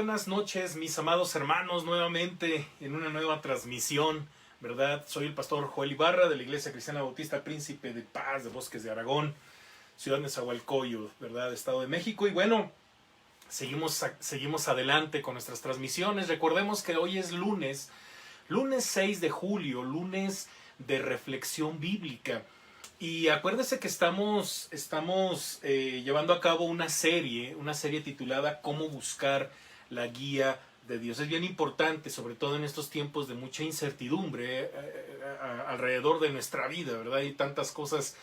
buenas noches, mis amados hermanos, nuevamente en una nueva transmisión, ¿verdad? Soy el pastor Joel Ibarra de la Iglesia Cristiana Bautista Príncipe de Paz de Bosques de Aragón, ciudad de Nezahualcóyotl, ¿verdad? Estado de México. Y bueno, seguimos adelante con nuestras transmisiones. Recordemos que hoy es lunes 6 de julio, lunes de reflexión bíblica. Y acuérdese que estamos llevando a cabo una serie titulada Cómo buscar la guía de Dios. Es bien importante, sobre todo en estos tiempos de mucha incertidumbre alrededor de nuestra vida, ¿verdad? Hay tantas cosas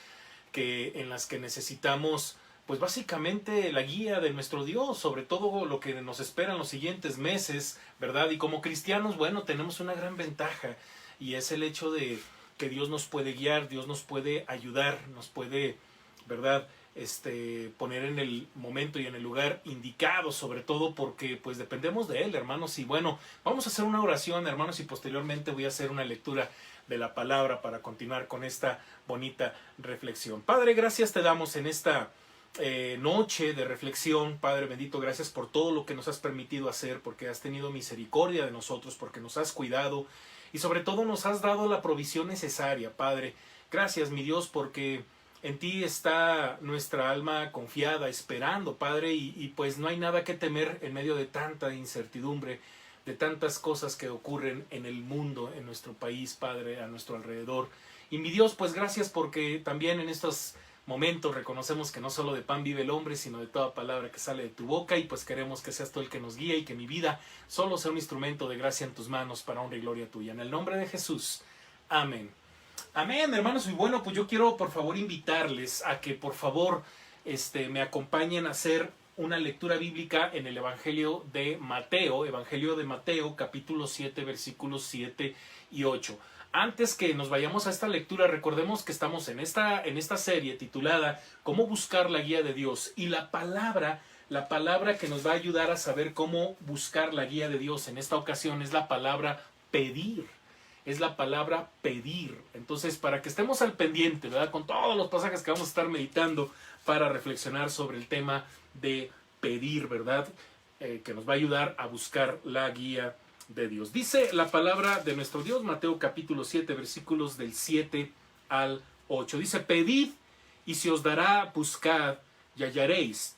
en las que necesitamos, pues básicamente la guía de nuestro Dios, sobre todo lo que nos espera en los siguientes meses, ¿verdad? Y como cristianos, bueno, tenemos una gran ventaja y es el hecho de que Dios nos puede guiar, Dios nos puede ayudar, nos puede, ¿verdad?, poner en el momento y en el lugar indicado, sobre todo porque pues dependemos de Él, hermanos. Y bueno, vamos a hacer una oración, hermanos, y posteriormente voy a hacer una lectura de la palabra para continuar con esta bonita reflexión. Padre, gracias te damos en esta noche de reflexión. Padre bendito, gracias por todo lo que nos has permitido hacer, porque has tenido misericordia de nosotros, porque nos has cuidado y sobre todo nos has dado la provisión necesaria, Padre. Gracias, mi Dios, porque en ti está nuestra alma confiada, esperando, Padre, y pues no hay nada que temer en medio de tanta incertidumbre, de tantas cosas que ocurren en el mundo, en nuestro país, Padre, a nuestro alrededor. Y mi Dios, pues gracias porque también en estos momentos reconocemos que no solo de pan vive el hombre, sino de toda palabra que sale de tu boca, y pues queremos que seas tú el que nos guíe y que mi vida solo sea un instrumento de gracia en tus manos para honra y gloria tuya. En el nombre de Jesús. Amén. Amén, hermanos. Y bueno, pues yo quiero por favor invitarles a que por favor me acompañen a hacer una lectura bíblica en el Evangelio de Mateo, capítulo 7, versículos 7 y 8. Antes que nos vayamos a esta lectura, recordemos que estamos en esta serie titulada Cómo buscar la guía de Dios. Y la palabra que nos va a ayudar a saber cómo buscar la guía de Dios en esta ocasión es la palabra pedir. Es la palabra pedir. Entonces, para que estemos al pendiente, ¿verdad?, con todos los pasajes que vamos a estar meditando para reflexionar sobre el tema de pedir, ¿verdad?, que nos va a ayudar a buscar la guía de Dios. Dice la palabra de nuestro Dios, Mateo capítulo 7, versículos del 7 al 8. Dice: pedid y se os dará, buscad y hallaréis,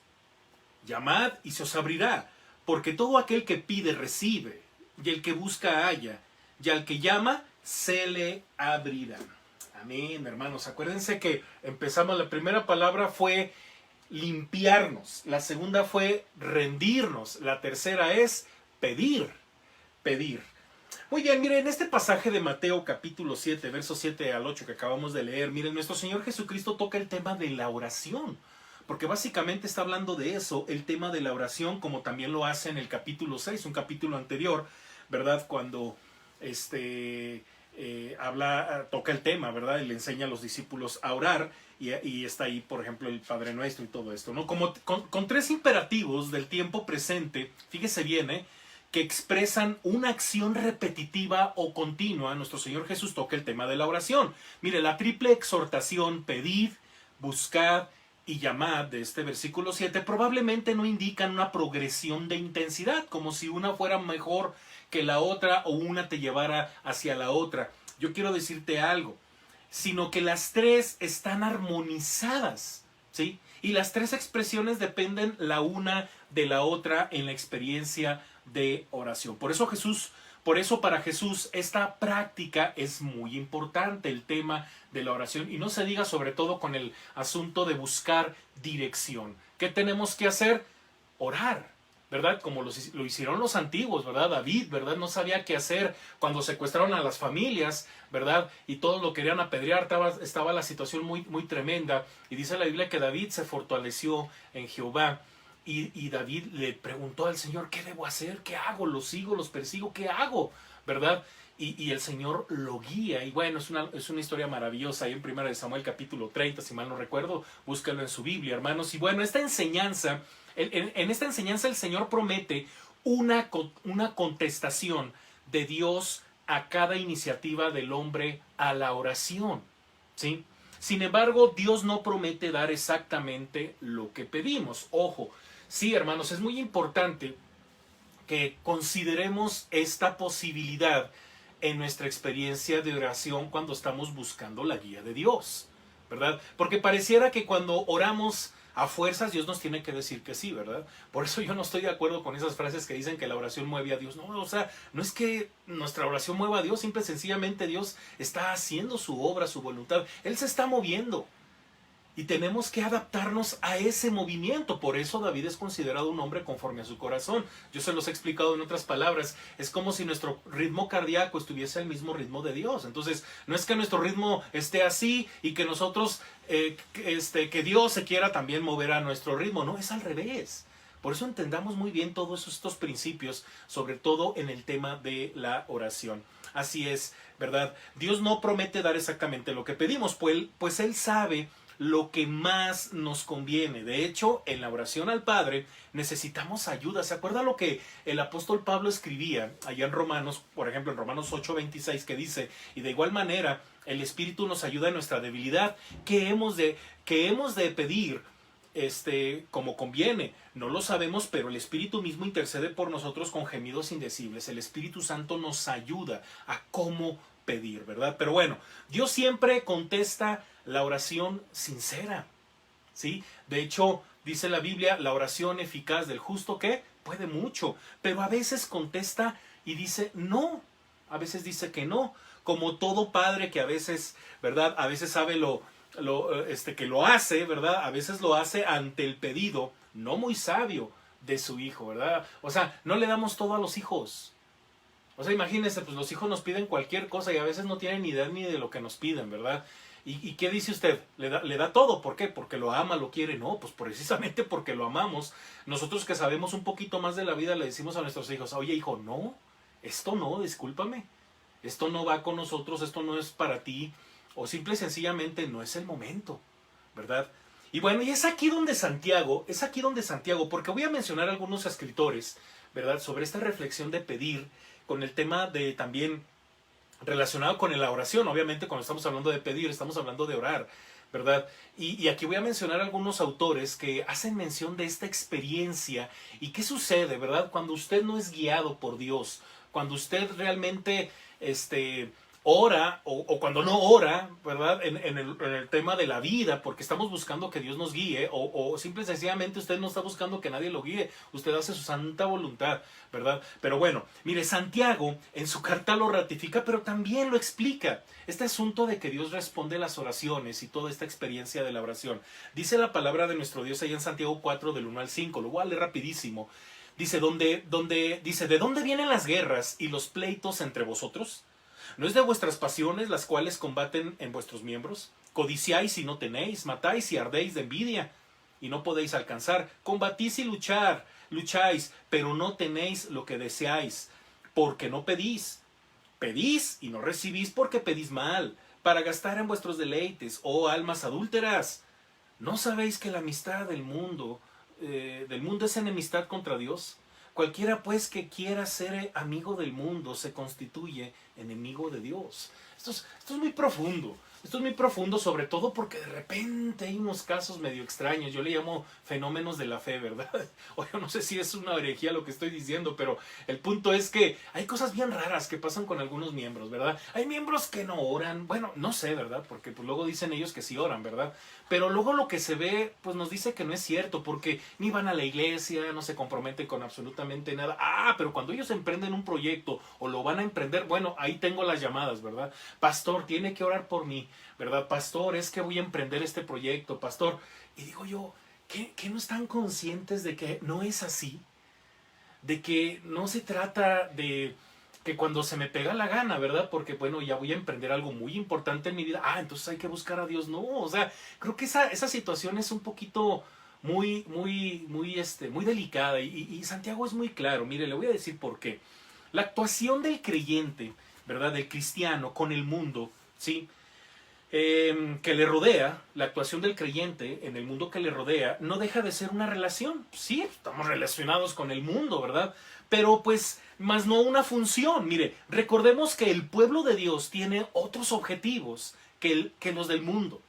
llamad y se os abrirá, porque todo aquel que pide recibe, y el que busca halla, y al que llama se le abrirá. Amén, hermanos. Acuérdense que empezamos, la primera palabra fue limpiarnos, la segunda fue rendirnos, la tercera es pedir. Muy bien, miren, en este pasaje de Mateo capítulo 7, versos 7 al 8 que acabamos de leer, miren, nuestro Señor Jesucristo toca el tema de la oración, porque básicamente está hablando de eso, el tema de la oración, como también lo hace en el capítulo 6, un capítulo anterior, ¿verdad?, cuando toca el tema, ¿verdad?, y le enseña a los discípulos a orar, y está ahí, por ejemplo, el Padre Nuestro y todo esto, ¿no? Como con tres imperativos del tiempo presente, fíjese bien, que expresan una acción repetitiva o continua. Nuestro Señor Jesús toca el tema de la oración. Mire, la triple exhortación, pedid, buscad y llamad, de este versículo 7, probablemente no indican una progresión de intensidad, como si una fuera mejor que la otra o una te llevara hacia la otra. Yo quiero decirte algo, sino que las tres están armonizadas, ¿sí? Y las tres expresiones dependen la una de la otra en la experiencia de oración. Por eso para Jesús esta práctica es muy importante, el tema de la oración, y no se diga sobre todo con el asunto de buscar dirección. ¿Qué tenemos que hacer? Orar, ¿verdad? Como lo hicieron los antiguos, ¿verdad? David, ¿verdad?, no sabía qué hacer cuando secuestraron a las familias, ¿verdad?, y todos lo querían apedrear, estaba la situación muy, muy tremenda, y dice la Biblia que David se fortaleció en Jehová, y David le preguntó al Señor: ¿qué debo hacer? ¿Qué hago? ¿Los sigo? ¿Los persigo? ¿Qué hago? ¿Verdad? Y el Señor lo guía. Y bueno, es una historia maravillosa ahí en 1 Samuel capítulo 30, si mal no recuerdo, búscalo en su Biblia, hermanos. Y bueno, esta enseñanza, en esta enseñanza el Señor promete una contestación de Dios a cada iniciativa del hombre a la oración, ¿sí? Sin embargo, Dios no promete dar exactamente lo que pedimos. Ojo, sí, hermanos, es muy importante que consideremos esta posibilidad en nuestra experiencia de oración cuando estamos buscando la guía de Dios, ¿verdad? Porque pareciera que cuando oramos a fuerzas Dios nos tiene que decir que sí, ¿verdad? Por eso yo no estoy de acuerdo con esas frases que dicen que la oración mueve a Dios. No, o sea, no es que nuestra oración mueva a Dios, simple y sencillamente Dios está haciendo su obra, su voluntad. Él se está moviendo. Y tenemos que adaptarnos a ese movimiento. Por eso David es considerado un hombre conforme a su corazón. Yo se los he explicado en otras palabras. Es como si nuestro ritmo cardíaco estuviese al mismo ritmo de Dios. Entonces, no es que nuestro ritmo esté así y que nosotros, que Dios se quiera también mover a nuestro ritmo. No, es al revés. Por eso entendamos muy bien todos estos principios, sobre todo en el tema de la oración. Así es, ¿verdad? Dios no promete dar exactamente lo que pedimos, pues Él sabe lo que más nos conviene. De hecho, en la oración al Padre necesitamos ayuda. ¿Se acuerda lo que el apóstol Pablo escribía allá en Romanos, por ejemplo en Romanos 8:26, que dice: y de igual manera el Espíritu nos ayuda en nuestra debilidad, que hemos de pedir como conviene? No lo sabemos, pero el Espíritu mismo intercede por nosotros con gemidos indecibles. El Espíritu Santo nos ayuda a cómo pedir, ¿verdad? Pero bueno, Dios siempre contesta la oración sincera, ¿sí? De hecho, dice la Biblia, la oración eficaz del justo, ¿qué? Puede mucho, pero a veces contesta y dice no, a veces dice que no, como todo padre que a veces, ¿verdad? A veces sabe que lo hace, ¿verdad? A veces lo hace ante el pedido no muy sabio de su hijo, ¿verdad? O sea, no le damos todo a los hijos. O sea, imagínense, pues los hijos nos piden cualquier cosa y a veces no tienen ni idea ni de lo que nos piden, ¿verdad? ¿Y qué dice usted? ¿Le da todo? ¿Por qué? ¿Porque lo ama, lo quiere? No, pues precisamente porque lo amamos. Nosotros que sabemos un poquito más de la vida le decimos a nuestros hijos: oye hijo, no, esto no, discúlpame. Esto no va con nosotros, esto no es para ti. O simple y sencillamente no es el momento, ¿verdad? Y bueno, y es aquí donde Santiago, porque voy a mencionar algunos escritores, ¿verdad? Sobre esta reflexión de pedir, con el tema de también relacionado con la oración. Obviamente cuando estamos hablando de pedir, estamos hablando de orar, ¿verdad? Y aquí voy a mencionar algunos autores que hacen mención de esta experiencia y qué sucede, ¿verdad? Cuando usted no es guiado por Dios, cuando usted realmente ora o cuando no ora, ¿verdad? En el tema de la vida, porque estamos buscando que Dios nos guíe, o simple y sencillamente usted no está buscando que nadie lo guíe, usted hace su santa voluntad, ¿verdad? Pero bueno, mire, Santiago en su carta lo ratifica, pero también lo explica. Este asunto de que Dios responde las oraciones y toda esta experiencia de la oración. Dice la palabra de nuestro Dios ahí en Santiago 4, del 1 al 5, lo voy a leer rapidísimo. Dice, dice, ¿de dónde vienen las guerras y los pleitos entre vosotros? ¿No es de vuestras pasiones las cuales combaten en vuestros miembros? Codiciáis y no tenéis, matáis y ardéis de envidia y no podéis alcanzar. Combatís y lucháis, pero no tenéis lo que deseáis, porque no pedís. Pedís y no recibís porque pedís mal, para gastar en vuestros deleites, oh almas adúlteras. ¿No sabéis que la amistad del mundo es enemistad contra Dios? Cualquiera pues que quiera ser amigo del mundo se constituye enemigo de Dios. Esto es muy profundo. Esto es muy profundo, sobre todo porque de repente hay unos casos medio extraños. Yo le llamo fenómenos de la fe, ¿verdad? O yo no sé si es una herejía lo que estoy diciendo, pero el punto es que hay cosas bien raras que pasan con algunos miembros, ¿verdad? Hay miembros que no oran, bueno, no sé, ¿verdad? Porque pues luego dicen ellos que sí oran, ¿verdad? Pero luego lo que se ve, pues nos dice que no es cierto, porque ni van a la iglesia, no se comprometen con absolutamente nada. Ah, pero cuando ellos emprenden un proyecto o lo van a emprender, bueno, ahí tengo las llamadas, ¿verdad? Pastor, tiene que orar por mí, ¿verdad? Pastor, es que voy a emprender este proyecto, pastor. Y digo yo, ¿qué no están conscientes de que no es así? De que no se trata de que cuando se me pega la gana, ¿verdad? Porque, bueno, ya voy a emprender algo muy importante en mi vida. Ah, entonces hay que buscar a Dios. No, o sea, creo que esa situación es un poquito muy delicada. Y Santiago es muy claro. Mire, le voy a decir por qué. La actuación del creyente, ¿verdad? Del cristiano con el mundo, ¿sí? Que le rodea, la actuación del creyente en el mundo que le rodea, no deja de ser una relación. Sí, estamos relacionados con el mundo, ¿verdad? Pero pues, más no una función. Mire, recordemos que el pueblo de Dios tiene otros objetivos que los del mundo.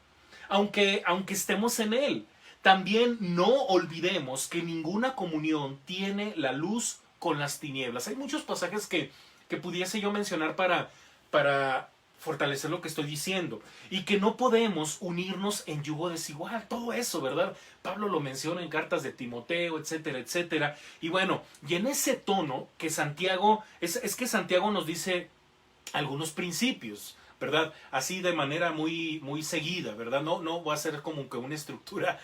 Aunque estemos en él, también no olvidemos que ninguna comunión tiene la luz con las tinieblas. Hay muchos pasajes que pudiese yo mencionar para fortalecer lo que estoy diciendo, y que no podemos unirnos en yugo desigual, todo eso, ¿verdad? Pablo lo menciona en cartas de Timoteo, etcétera, etcétera, y bueno, y en ese tono que Santiago, es que Santiago nos dice algunos principios, ¿verdad? Así de manera muy, muy seguida, ¿verdad? No va a ser como que una estructura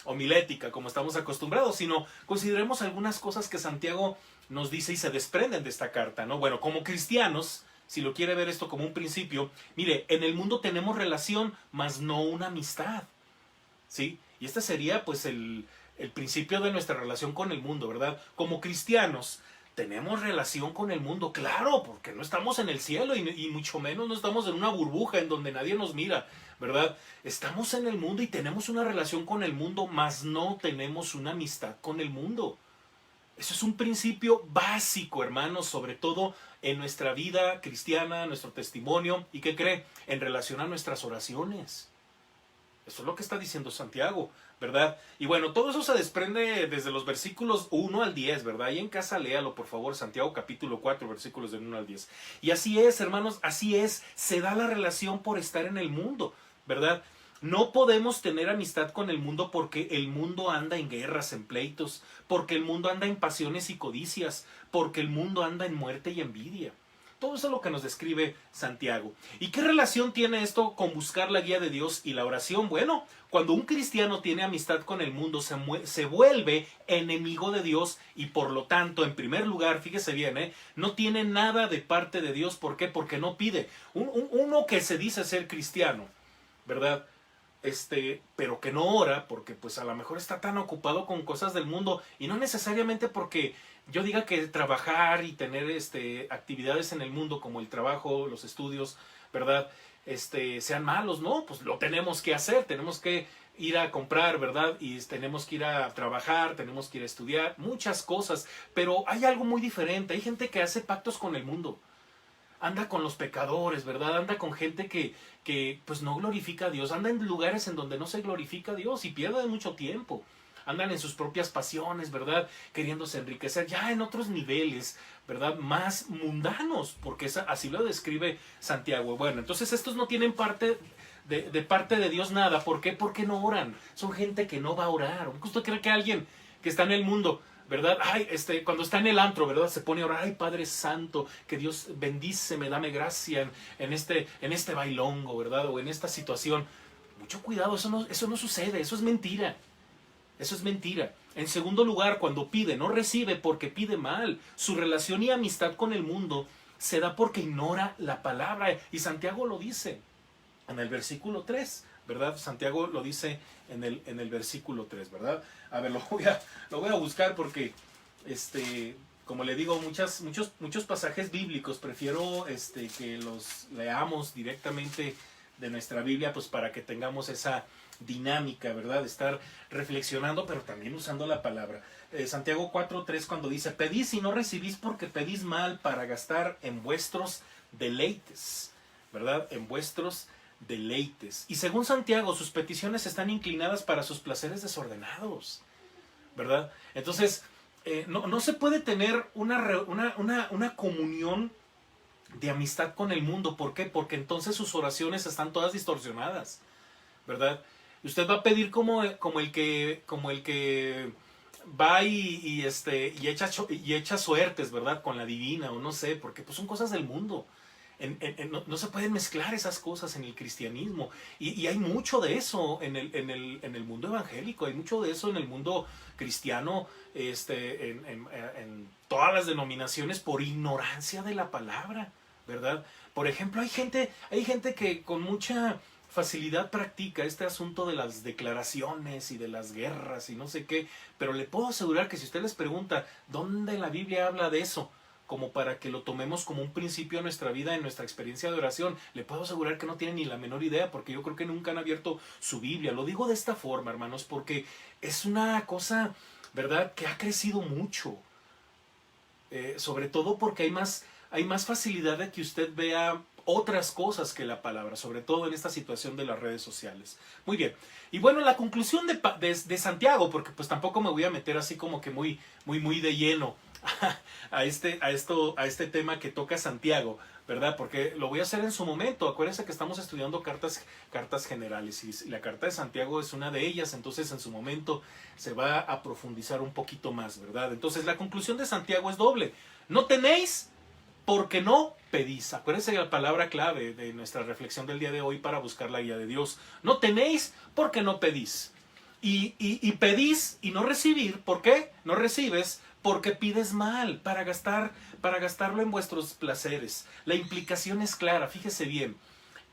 homilética como estamos acostumbrados, sino consideremos algunas cosas que Santiago nos dice y se desprenden de esta carta, ¿no? Bueno, como cristianos, si lo quiere ver esto como un principio, mire, en el mundo tenemos relación, mas no una amistad, ¿sí? Y este sería pues el principio de nuestra relación con el mundo, ¿verdad? Como cristianos tenemos relación con el mundo, claro, porque no estamos en el cielo y mucho menos no estamos en una burbuja en donde nadie nos mira, ¿verdad? Estamos en el mundo y tenemos una relación con el mundo, mas no tenemos una amistad con el mundo. Eso es un principio básico, hermanos, sobre todo en nuestra vida cristiana, nuestro testimonio, y ¿qué cree? En relación a nuestras oraciones. Eso es lo que está diciendo Santiago, ¿verdad? Y bueno, todo eso se desprende desde los versículos 1 al 10, ¿verdad? Y en casa léalo, por favor, Santiago capítulo 4, versículos del 1 al 10. Y así es, hermanos, así es, se da la relación por estar en el mundo, ¿verdad? No podemos tener amistad con el mundo porque el mundo anda en guerras, en pleitos, porque el mundo anda en pasiones y codicias, porque el mundo anda en muerte y envidia. Todo eso es lo que nos describe Santiago. ¿Y qué relación tiene esto con buscar la guía de Dios y la oración? Bueno, cuando un cristiano tiene amistad con el mundo, se vuelve enemigo de Dios y por lo tanto, en primer lugar, fíjese bien, no tiene nada de parte de Dios. ¿Por qué? Porque no pide. Uno que se dice ser cristiano, ¿verdad? Pero que no ora porque pues a lo mejor está tan ocupado con cosas del mundo y no necesariamente porque yo diga que trabajar y tener actividades en el mundo como el trabajo, los estudios, ¿verdad? Sean malos, ¿no? Pues lo tenemos que hacer, tenemos que ir a comprar, ¿verdad? Y tenemos que ir a trabajar, tenemos que ir a estudiar, muchas cosas, pero hay algo muy diferente, hay gente que hace pactos con el mundo. Anda con los pecadores, ¿verdad? Anda con gente que pues no glorifica a Dios. Anda en lugares en donde no se glorifica a Dios y pierde mucho tiempo. Andan en sus propias pasiones, ¿verdad? Queriéndose enriquecer ya en otros niveles, ¿verdad? Más mundanos, porque así lo describe Santiago. Bueno, entonces estos no tienen parte de parte de Dios nada. ¿Por qué? Porque no oran. Son gente que no va a orar. ¿Usted cree que alguien que está en el mundo, ¿verdad? Ay, cuando está en el antro, ¿verdad? Se pone a orar, ay, Padre Santo, que Dios bendíceme, dame gracia en este bailongo, ¿verdad? O en esta situación. Mucho cuidado, eso no sucede, eso es mentira. Eso es mentira. En segundo lugar, cuando pide, no recibe porque pide mal. Su relación y amistad con el mundo se da porque ignora la palabra. Y Santiago lo dice en el versículo 3, ¿verdad? Santiago lo dice en el versículo 3, ¿verdad? A ver, lo voy a buscar porque, como le digo, muchos pasajes bíblicos prefiero que los leamos directamente de nuestra Biblia, pues para que tengamos esa dinámica, ¿verdad? De estar reflexionando, pero también usando la palabra. Santiago 4:3 cuando dice, pedís y no recibís porque pedís mal para gastar en vuestros deleites, ¿verdad? En vuestros deleites. Y según Santiago, sus peticiones están inclinadas para sus placeres desordenados, ¿verdad? Entonces, no se puede tener una comunión de amistad con el mundo. ¿Por qué? Porque entonces sus oraciones están todas distorsionadas, ¿verdad? Usted va a pedir como el que va y echa suertes, ¿verdad? Con la divina o no sé, porque pues son cosas del mundo. No se pueden mezclar esas cosas en el cristianismo y hay mucho de eso en el mundo evangélico, hay mucho de eso en el mundo cristiano, en todas las denominaciones por ignorancia de la palabra, ¿verdad? Por ejemplo, hay gente que con mucha facilidad practica este asunto de las declaraciones y de las guerras y no sé qué, pero le puedo asegurar que si usted les pregunta ¿dónde la Biblia habla de eso? Como para que lo tomemos como un principio en nuestra vida, en nuestra experiencia de oración, le puedo asegurar que no tienen ni la menor idea, porque yo creo que nunca han abierto su Biblia. Lo digo de esta forma, hermanos, porque es una cosa, ¿verdad?, que ha crecido mucho. Sobre todo porque hay más facilidad de que usted vea otras cosas que la palabra, sobre todo en esta situación de las redes sociales. Muy bien. Y bueno, la conclusión de Santiago, porque pues tampoco me voy a meter así como que muy de lleno a este tema que toca Santiago, ¿verdad? Porque lo voy a hacer en su momento. Acuérdense que estamos estudiando cartas generales y la carta de Santiago es una de ellas, entonces en su momento se va a profundizar un poquito más, ¿verdad? Entonces la conclusión de Santiago es doble. No tenéis porque no pedís. Acuérdense de la palabra clave de nuestra reflexión del día de hoy para buscar la guía de Dios. No tenéis porque no pedís. Y pedís y no recibir. ¿Por qué? No recibes porque pides mal para gastarlo en vuestros placeres. La implicación es clara, fíjese bien.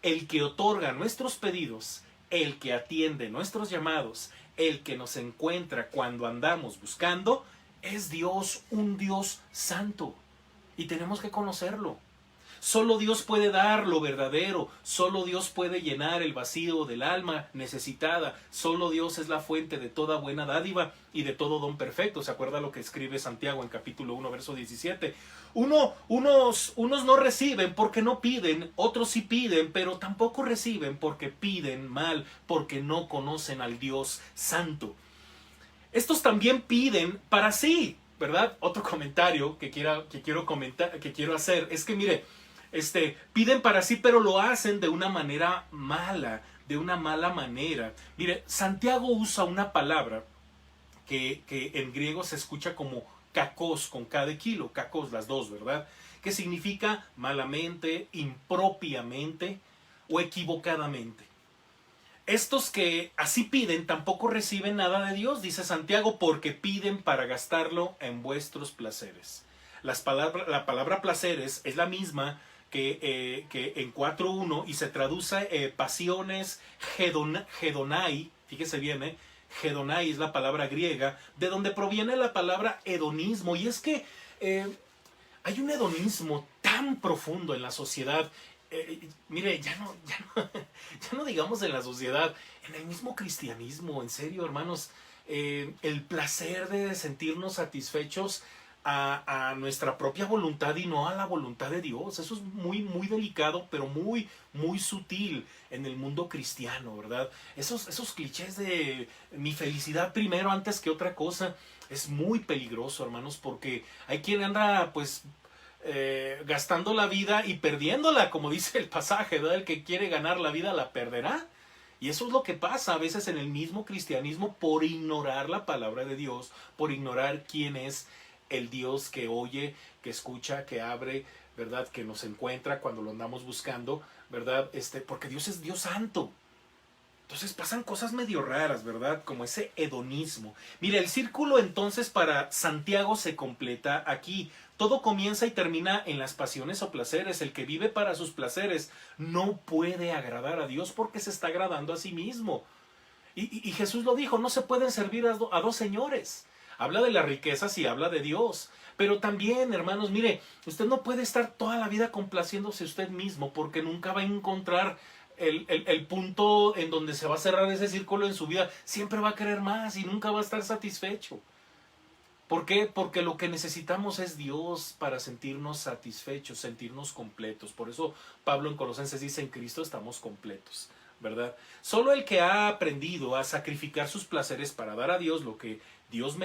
El que otorga nuestros pedidos, el que atiende nuestros llamados, el que nos encuentra cuando andamos buscando, es Dios, un Dios santo. Y tenemos que conocerlo. Solo Dios puede dar lo verdadero, solo Dios puede llenar el vacío del alma necesitada, solo Dios es la fuente de toda buena dádiva y de todo don perfecto. ¿Se acuerda lo que escribe Santiago en capítulo 1, verso 17? Unos no reciben porque no piden, otros sí piden, pero tampoco reciben porque piden mal, porque no conocen al Dios santo. Estos también piden para sí, ¿verdad? Otro comentario que quiero hacer es que mire, piden para sí, pero lo hacen de una manera mala, de una mala manera. Mire, Santiago usa una palabra que en griego se escucha como kakos, con K de kilo, kakos las dos, ¿verdad? Que significa malamente, impropiamente o equivocadamente. Estos que así piden tampoco reciben nada de Dios, dice Santiago, porque piden para gastarlo en vuestros placeres. La palabra placeres es la misma que en 4.1 y se traduce pasiones, hedonai, fíjese bien, hedonai es la palabra griega, de donde proviene la palabra hedonismo. Y es que hay un hedonismo tan profundo en la sociedad. Mire, ya no digamos en la sociedad, en el mismo cristianismo, en serio, hermanos, el placer de sentirnos satisfechos a nuestra propia voluntad y no a la voluntad de Dios. Eso es muy, muy delicado, pero muy, muy sutil en el mundo cristiano, ¿verdad? Esos clichés de mi felicidad primero antes que otra cosa es muy peligroso, hermanos, porque hay quien anda, pues, gastando la vida y perdiéndola, como dice el pasaje, ¿verdad? El que quiere ganar la vida la perderá. Y eso es lo que pasa a veces en el mismo cristianismo por ignorar la palabra de Dios, por ignorar quién es el Dios que oye, que escucha, que abre, ¿verdad? Que nos encuentra cuando lo andamos buscando, ¿verdad? Porque Dios es Dios santo. Entonces pasan cosas medio raras, ¿verdad? Como ese hedonismo. Mire, el círculo entonces para Santiago se completa aquí. Todo comienza y termina en las pasiones o placeres. El que vive para sus placeres no puede agradar a Dios porque se está agradando a sí mismo. Y Jesús lo dijo, no se pueden servir a dos señores. Habla de las riquezas y habla de Dios. Pero también, hermanos, mire, usted no puede estar toda la vida complaciéndose usted mismo porque nunca va a encontrar el punto en donde se va a cerrar ese círculo en su vida. Siempre va a querer más y nunca va a estar satisfecho. ¿Por qué? Porque lo que necesitamos es Dios para sentirnos satisfechos, sentirnos completos. Por eso Pablo en Colosenses dice, en Cristo estamos completos, ¿verdad? Solo el que ha aprendido a sacrificar sus placeres para dar a Dios lo que Dios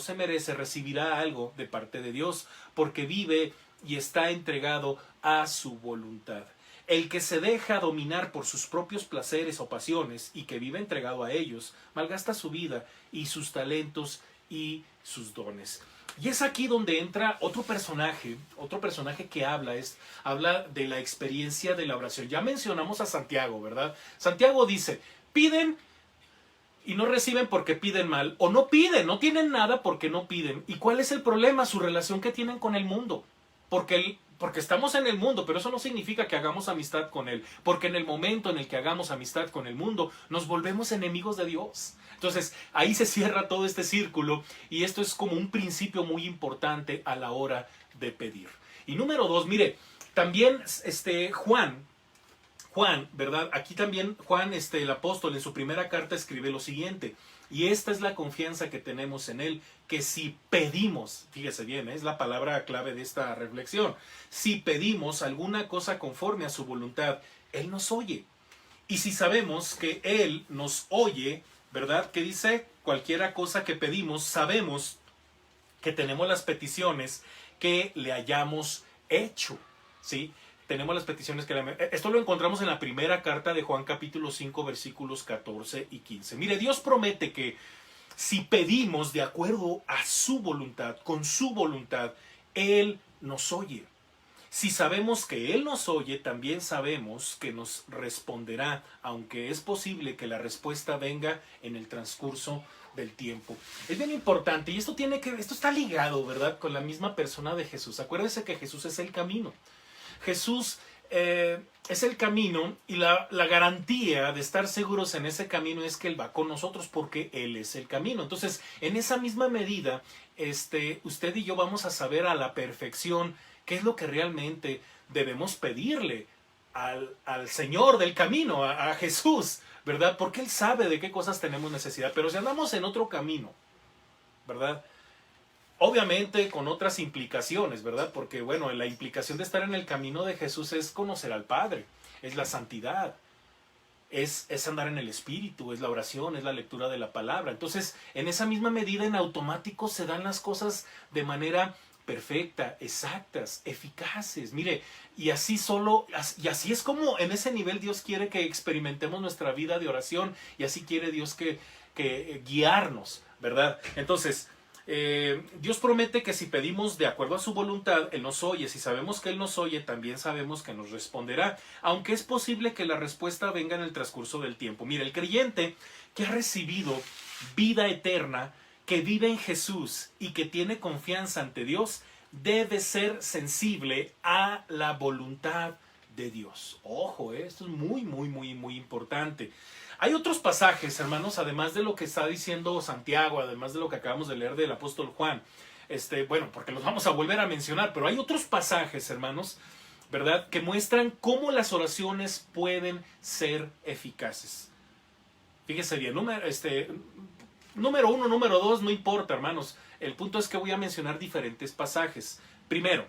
se merece, recibirá algo de parte de Dios, porque vive y está entregado a su voluntad. El que se deja dominar por sus propios placeres o pasiones y que vive entregado a ellos, malgasta su vida y sus talentos y sus dones. Y es aquí donde entra otro personaje que habla de la experiencia de la oración. Ya mencionamos a Santiago, ¿verdad? Santiago dice, piden y no reciben porque piden mal, o no piden, no tienen nada porque no piden. ¿Y cuál es el problema? Su relación que tienen con el mundo. Porque estamos en el mundo, pero eso no significa que hagamos amistad con él. Porque en el momento en el que hagamos amistad con el mundo, nos volvemos enemigos de Dios. Entonces, ahí se cierra todo este círculo y esto es como un principio muy importante a la hora de pedir. Y número 2, mire, también Juan, ¿verdad? Aquí también Juan, el apóstol, en su primera carta escribe lo siguiente. Y esta es la confianza que tenemos en él, que si pedimos, fíjese bien, es la palabra clave de esta reflexión, si pedimos alguna cosa conforme a su voluntad, él nos oye. Y si sabemos que él nos oye, ¿verdad? Que dice, cualquiera cosa que pedimos, sabemos que tenemos las peticiones que le hayamos hecho, ¿sí? Tenemos las peticiones que le... Esto lo encontramos en la primera carta de Juan capítulo 5 versículos 14 y 15. Mire, Dios promete que si pedimos de acuerdo a su voluntad, con su voluntad, Él nos oye. Si sabemos que Él nos oye, también sabemos que nos responderá, aunque es posible que la respuesta venga en el transcurso del tiempo. Es bien importante, y esto está ligado, ¿verdad?, con la misma persona de Jesús. Acuérdense que Jesús es el camino. Jesús es el camino, y la garantía de estar seguros en ese camino es que Él va con nosotros, porque Él es el camino. Entonces, en esa misma medida, usted y yo vamos a saber a la perfección qué es lo que realmente debemos pedirle al Señor del camino, a Jesús, ¿verdad? Porque Él sabe de qué cosas tenemos necesidad. Pero si andamos en otro camino, ¿verdad?, obviamente con otras implicaciones, ¿verdad? Porque, bueno, la implicación de estar en el camino de Jesús es conocer al Padre, es la santidad, es andar en el Espíritu, es la oración, es la lectura de la palabra. Entonces, en esa misma medida, en automático se dan las cosas de manera perfecta, exactas, eficaces. Mire, y así es como en ese nivel Dios quiere que experimentemos nuestra vida de oración, y así quiere Dios que guiarnos, ¿verdad? Entonces, Dios promete que si pedimos de acuerdo a su voluntad, Él nos oye. Si sabemos que Él nos oye, también sabemos que nos responderá, aunque es posible que la respuesta venga en el transcurso del tiempo. Mire, el creyente que ha recibido vida eterna, que vive en Jesús y que tiene confianza ante Dios, debe ser sensible a la voluntad de Dios. Ojo, esto es muy, muy, muy, muy importante. Hay otros pasajes, hermanos, además de lo que está diciendo Santiago, además de lo que acabamos de leer del apóstol Juan, bueno, porque los vamos a volver a mencionar, pero hay otros pasajes, hermanos, ¿verdad?, que muestran cómo las oraciones pueden ser eficaces. Fíjese bien, número 1, número 2, no importa, hermanos. El punto es que voy a mencionar diferentes pasajes. Primero,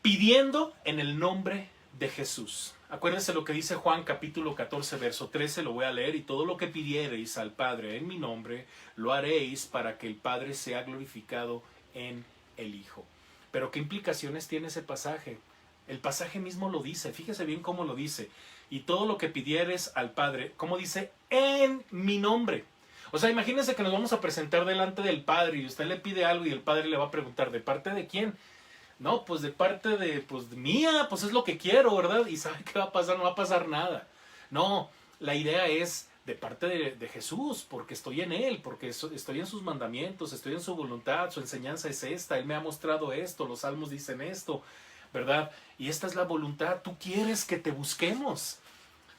pidiendo en el nombre de Jesús. Acuérdense lo que dice Juan capítulo 14, verso 13, lo voy a leer: y todo lo que pidiereis al Padre en mi nombre, lo haréis para que el Padre sea glorificado en el Hijo. Pero ¿qué implicaciones tiene ese pasaje? El pasaje mismo lo dice, fíjese bien cómo lo dice. Y todo lo que pidieres al Padre, ¿cómo dice? En mi nombre. O sea, imagínense que nos vamos a presentar delante del Padre y usted le pide algo y el Padre le va a preguntar: ¿de parte de quién? No, pues de parte de, mía, pues es lo que quiero, ¿verdad? Y ¿sabe qué va a pasar? No va a pasar nada. No, la idea es de parte de Jesús, porque estoy en Él, porque estoy en sus mandamientos, estoy en su voluntad, su enseñanza es esta, Él me ha mostrado esto, los salmos dicen esto, ¿verdad? Y esta es la voluntad, tú quieres que te busquemos.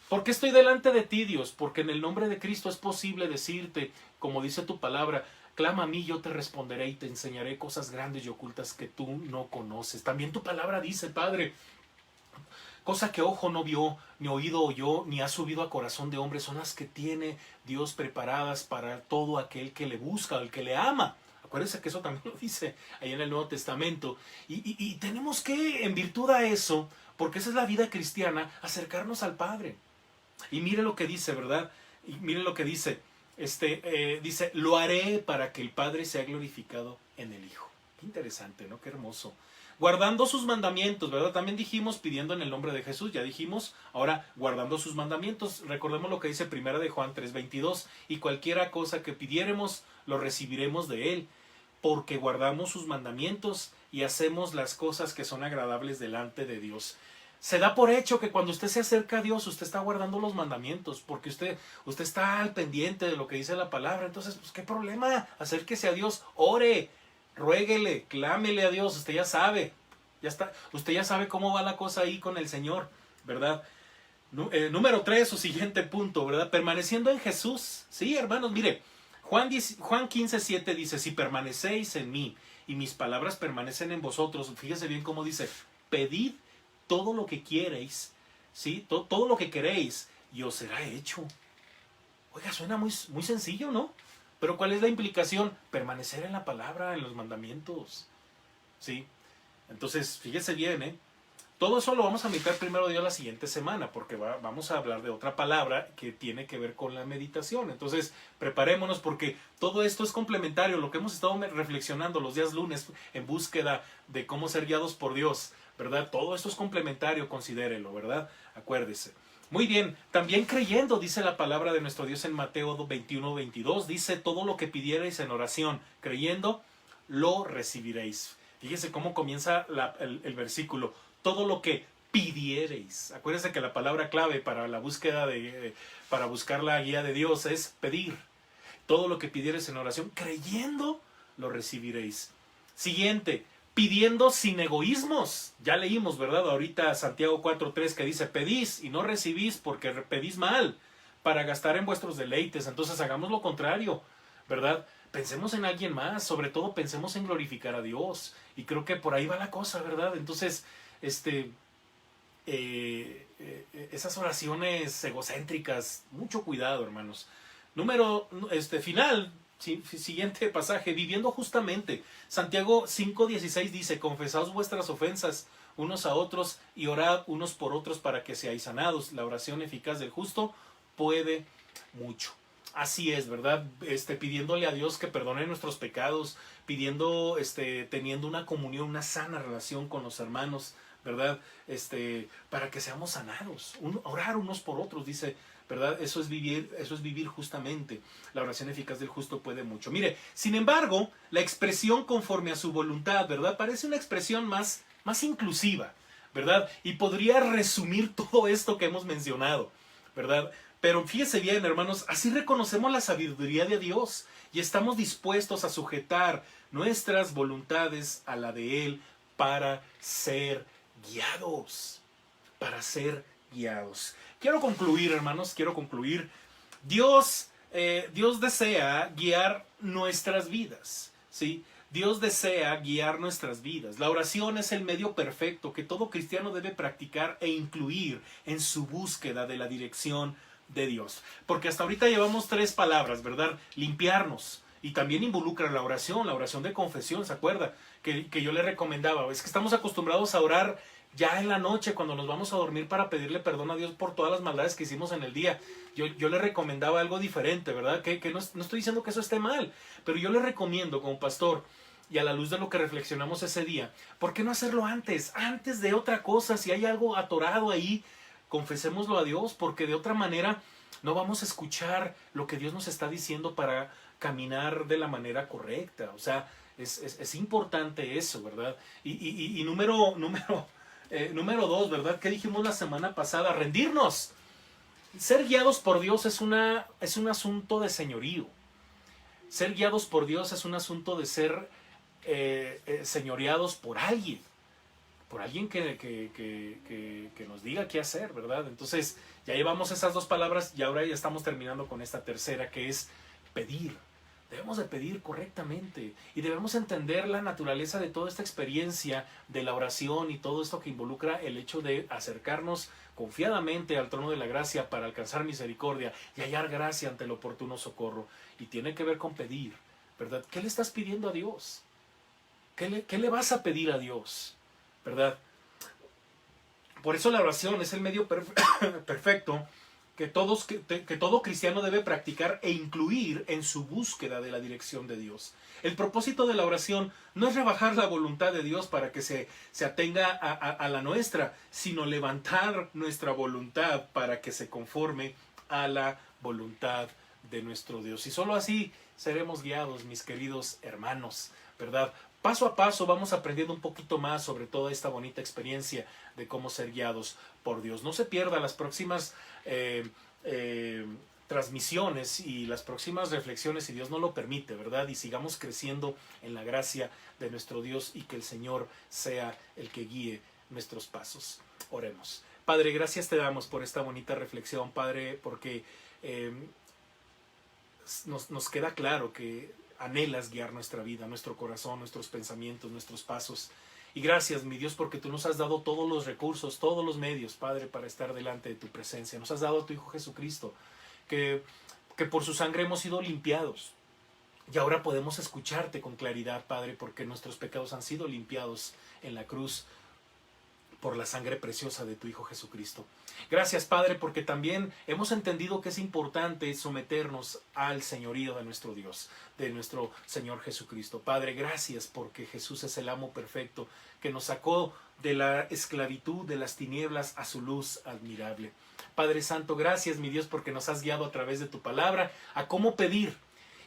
¿Por qué estoy delante de ti, Dios? Porque en el nombre de Cristo es posible decirte, como dice tu palabra: clama a mí, yo te responderé y te enseñaré cosas grandes y ocultas que tú no conoces. También tu palabra dice, Padre, cosa que ojo no vio, ni oído oyó, ni ha subido a corazón de hombre, son las que tiene Dios preparadas para todo aquel que le busca, el que le ama. Acuérdense que eso también lo dice ahí en el Nuevo Testamento. Y tenemos que, en virtud a eso, porque esa es la vida cristiana, acercarnos al Padre. Y mire lo que dice, ¿verdad? Y mire lo que dice. Dice: lo haré para que el Padre sea glorificado en el Hijo. Qué interesante, ¿no? Qué hermoso. Guardando sus mandamientos, ¿verdad? También dijimos pidiendo en el nombre de Jesús, ya dijimos. Ahora, guardando sus mandamientos. Recordemos lo que dice 1 de Juan 3:22. Y cualquiera cosa que pidiéremos, lo recibiremos de Él, porque guardamos sus mandamientos y hacemos las cosas que son agradables delante de Dios. Se da por hecho que cuando usted se acerca a Dios, usted está guardando los mandamientos, porque usted está al pendiente de lo que dice la palabra. Entonces, pues, ¿qué problema? Acérquese a Dios, ore, ruéguele, clámele a Dios. Usted ya sabe, ya está, usted ya sabe cómo va la cosa ahí con el Señor, ¿verdad? Número 3, su siguiente punto, ¿verdad? Permaneciendo en Jesús. Sí, hermanos, mire, Juan 15:7 dice: si permanecéis en mí y mis palabras permanecen en vosotros, fíjese bien cómo dice: pedid todo lo que quiereis, ¿sí? Todo lo que queréis, y os será hecho. Oiga, suena muy, muy sencillo, ¿no? Pero ¿cuál es la implicación? Permanecer en la palabra, en los mandamientos, ¿sí? Entonces, fíjese bien, Todo eso lo vamos a meditar primero Dios la siguiente semana, porque vamos a hablar de otra palabra que tiene que ver con la meditación. Entonces, preparémonos porque todo esto es complementario. Lo que hemos estado reflexionando los días lunes en búsqueda de cómo ser guiados por Dios, ¿verdad? Todo esto es complementario, considérelo, ¿verdad? Acuérdese. Muy bien, también creyendo, dice la palabra de nuestro Dios en Mateo 21:22, dice: todo lo que pidierais en oración, creyendo, lo recibiréis. Fíjese cómo comienza el versículo. Todo lo que pidiereis. Acuérdense que la palabra clave para la búsqueda para buscar la guía de Dios es pedir. Todo lo que pidiereis en oración, creyendo, lo recibiréis. Siguiente, pidiendo sin egoísmos. Ya leímos, ¿verdad? Ahorita Santiago 4:3 que dice: pedís y no recibís porque pedís mal, para gastar en vuestros deleites. Entonces hagamos lo contrario, ¿verdad? Pensemos en alguien más, sobre todo pensemos en glorificar a Dios. Y creo que por ahí va la cosa, ¿verdad? Entonces, esas oraciones egocéntricas, mucho cuidado, hermanos. Siguiente pasaje, viviendo justamente. Santiago 5:16 dice: confesaos vuestras ofensas unos a otros y orad unos por otros para que seáis sanados. La oración eficaz del justo puede mucho. Así es, ¿verdad? Pidiéndole a Dios que perdone nuestros pecados, pidiendo, teniendo una comunión, una sana relación con los hermanos, ¿verdad? Para que seamos sanados, orar unos por otros, dice, ¿verdad? Eso es vivir justamente. La oración eficaz del justo puede mucho. Mire, sin embargo, la expresión conforme a su voluntad, ¿verdad? Parece una expresión más inclusiva, ¿verdad? Y podría resumir todo esto que hemos mencionado, ¿verdad? Pero fíjese bien, hermanos, así reconocemos la sabiduría de Dios y estamos dispuestos a sujetar nuestras voluntades a la de Él para ser guiados. Para ser guiados. Quiero concluir, hermanos, Dios desea guiar nuestras vidas, ¿sí? Dios desea guiar nuestras vidas. La oración es el medio perfecto que todo cristiano debe practicar e incluir en su búsqueda de la dirección de Dios. Porque hasta ahorita llevamos 3 palabras, ¿verdad? Limpiarnos. Y también involucra la oración de confesión, ¿se acuerda? Que yo le recomendaba. Es que estamos acostumbrados a orar ya en la noche cuando nos vamos a dormir para pedirle perdón a Dios por todas las maldades que hicimos en el día. Yo le recomendaba algo diferente, ¿verdad? Que no estoy diciendo que eso esté mal, pero yo le recomiendo como pastor, y a la luz de lo que reflexionamos ese día, ¿por qué no hacerlo antes de otra cosa? Si hay algo atorado ahí, confesémoslo a Dios, porque de otra manera no vamos a escuchar lo que Dios nos está diciendo para caminar de la manera correcta. O sea, es importante eso, ¿verdad? Y número 2, ¿verdad? ¿Qué dijimos la semana pasada? Rendirnos. Ser guiados por Dios es un asunto de señorío. Ser guiados por Dios es un asunto de ser señoreados por alguien que nos diga qué hacer, ¿verdad? Entonces, ya llevamos esas 2 palabras y ahora ya estamos terminando con esta tercera, que es pedir. Debemos de pedir correctamente y debemos entender la naturaleza de toda esta experiencia de la oración y todo esto que involucra el hecho de acercarnos confiadamente al trono de la gracia para alcanzar misericordia y hallar gracia ante el oportuno socorro. Y tiene que ver con pedir, ¿verdad? ¿Qué le estás pidiendo a Dios? ¿Qué le vas a pedir a Dios? ¿Verdad? Por eso la oración es el medio perfecto que todo cristiano debe practicar e incluir en su búsqueda de la dirección de Dios. El propósito de la oración no es rebajar la voluntad de Dios para que se atenga a la nuestra, sino levantar nuestra voluntad para que se conforme a la voluntad de nuestro Dios. Y solo así seremos guiados, mis queridos hermanos, ¿verdad? Paso a paso vamos aprendiendo un poquito más sobre toda esta bonita experiencia de cómo ser guiados por Dios. No se pierda las próximas transmisiones y las próximas reflexiones, si Dios no lo permite, ¿verdad? Y sigamos creciendo en la gracia de nuestro Dios y que el Señor sea el que guíe nuestros pasos. Oremos. Padre, gracias te damos por esta bonita reflexión, Padre, porque nos queda claro que anhelas guiar nuestra vida, nuestro corazón, nuestros pensamientos, nuestros pasos. Y gracias, mi Dios, porque tú nos has dado todos los recursos, todos los medios, Padre, para estar delante de tu presencia. Nos has dado a tu Hijo Jesucristo, que por su sangre hemos sido limpiados. Y ahora podemos escucharte con claridad, Padre, porque nuestros pecados han sido limpiados en la cruz por la sangre preciosa de tu Hijo Jesucristo. Gracias, Padre, porque también hemos entendido que es importante someternos al señorío de nuestro Dios, de nuestro Señor Jesucristo. Padre, gracias porque Jesús es el amo perfecto que nos sacó de la esclavitud, de las tinieblas, a su luz admirable. Padre Santo, gracias, mi Dios, porque nos has guiado a través de tu palabra a cómo pedir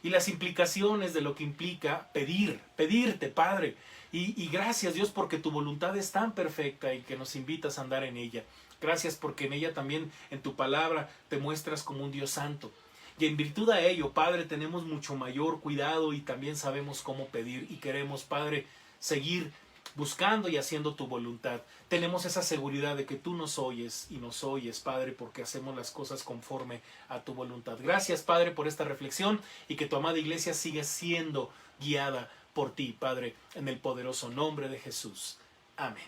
y las implicaciones de lo que implica pedirte, Padre. Y gracias, Dios, porque tu voluntad es tan perfecta y que nos invitas a andar en ella. Gracias porque en ella también, en tu palabra, te muestras como un Dios santo. Y en virtud a ello, Padre, tenemos mucho mayor cuidado y también sabemos cómo pedir y queremos, Padre, seguir buscando y haciendo tu voluntad. Tenemos esa seguridad de que tú nos oyes y nos oyes, Padre, porque hacemos las cosas conforme a tu voluntad. Gracias, Padre, por esta reflexión y que tu amada iglesia siga siendo guiada por ti, Padre, en el poderoso nombre de Jesús. Amén.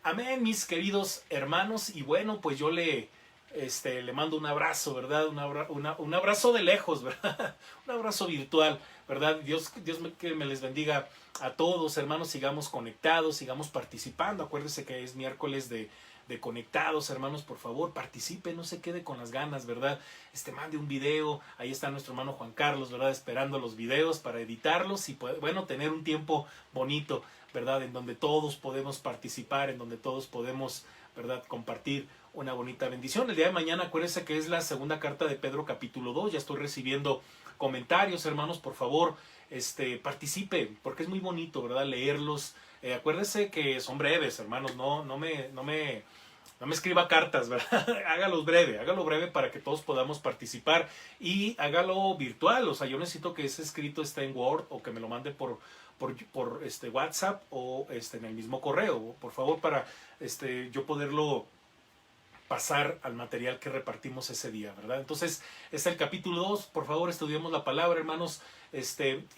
Amén, mis queridos hermanos. Y bueno, pues yo le mando un abrazo, ¿verdad? Un abrazo de lejos, ¿verdad? Un abrazo virtual, ¿verdad? Dios que me les bendiga a todos, hermanos. Sigamos conectados, sigamos participando. Acuérdense que es miércoles de conectados, hermanos. Por favor, participe, no se quede con las ganas, ¿verdad? Mande un video. Ahí está nuestro hermano Juan Carlos, ¿verdad? Esperando los videos para editarlos y, bueno, tener un tiempo bonito, ¿verdad? En donde todos podemos participar, en donde todos podemos, ¿verdad?, compartir una bonita bendición. El día de mañana, acuérdense que es la segunda carta de Pedro, capítulo 2. Ya estoy recibiendo comentarios, hermanos. Por favor, participe, porque es muy bonito, ¿verdad?, leerlos. Acuérdense que son breves, hermanos. No me escriba cartas, ¿verdad? Hágalo breve para que todos podamos participar y hágalo virtual. O sea, yo necesito que ese escrito esté en Word o que me lo mande por WhatsApp o en el mismo correo, por favor, para yo poderlo pasar al material que repartimos ese día, ¿verdad? Entonces, es el capítulo 2, por favor, estudiemos la palabra, hermanos.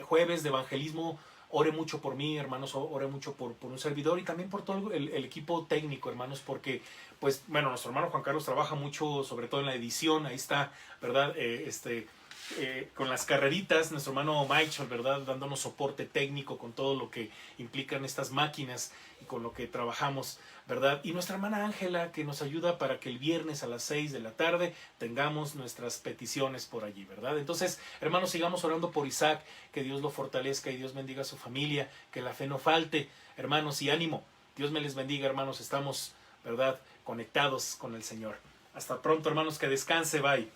Jueves de evangelismo, ore mucho por mí, hermanos, ore mucho por un servidor y también por todo el equipo técnico, hermanos, porque, pues, bueno, nuestro hermano Juan Carlos trabaja mucho, sobre todo en la edición, ahí está, ¿verdad? Con las carreritas, nuestro hermano Michael, ¿verdad?, dándonos soporte técnico con todo lo que implican estas máquinas y con lo que trabajamos, ¿verdad? Y nuestra hermana Ángela, que nos ayuda para que el viernes a las 6 de la tarde tengamos nuestras peticiones por allí, ¿verdad? Entonces, hermanos, sigamos orando por Isaac, que Dios lo fortalezca y Dios bendiga a su familia, que la fe no falte, hermanos, y ánimo. Dios me les bendiga, hermanos, estamos, ¿verdad?, conectados con el Señor. Hasta pronto, hermanos, que descanse, bye.